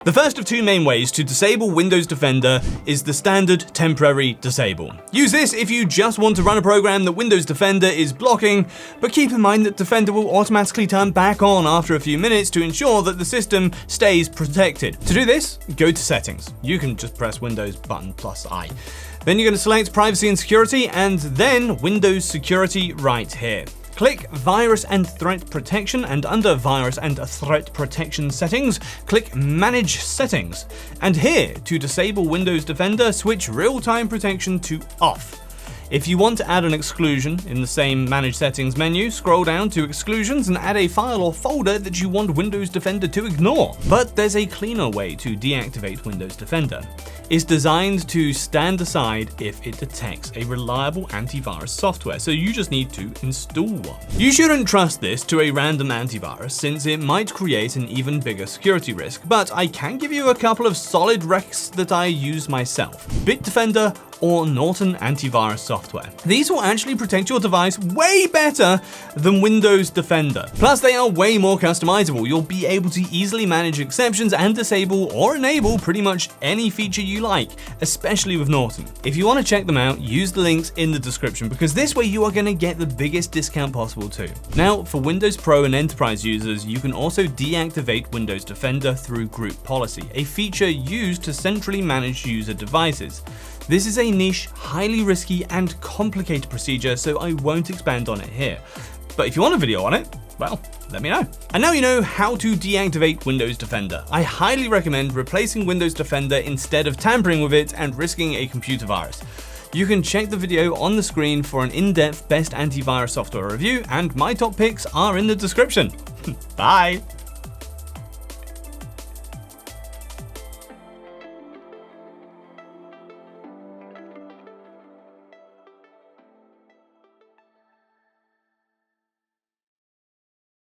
The first of two main ways to disable Windows Defender is the standard temporary disable. Use this if you just want to run a program that Windows Defender is blocking, but keep in mind that Defender will automatically turn back on after a few minutes to ensure that the system stays protected. To do this, go to Settings. You can just press Windows button plus I. Then you're going to select Privacy and Security and then Windows Security right here. Click Virus and Threat Protection, and under Virus and Threat Protection Settings, click Manage Settings. And here, to disable Windows Defender, switch Real-Time Protection to Off. If you want to add an exclusion in the same Manage Settings menu, scroll down to Exclusions and add a file or folder that you want Windows Defender to ignore. But there's a cleaner way to deactivate Windows Defender. It's designed to stand aside if it detects a reliable antivirus software, so you just need to install one. You shouldn't trust this to a random antivirus since it might create an even bigger security risk, but I can give you a couple of solid recs that I use myself. Bitdefender or Norton antivirus software. These will actually protect your device way better than Windows Defender. Plus, they are way more customizable. You'll be able to easily manage exceptions and disable or enable pretty much any feature you like, especially with Norton. If you want to check them out, use the links in the description because this way you are going to get the biggest discount possible too. Now, for Windows Pro and Enterprise users, you can also deactivate Windows Defender through group policy, a feature used to centrally manage user devices. This is a niche, highly risky and complicated procedure, so I won't expand on it here. But if you want a video on it, well, let me know. And now you know how to deactivate Windows Defender. I highly recommend replacing Windows Defender instead of tampering with it and risking a computer virus. You can check the video on the screen for an in-depth best antivirus software review, and my top picks are in the description. Bye!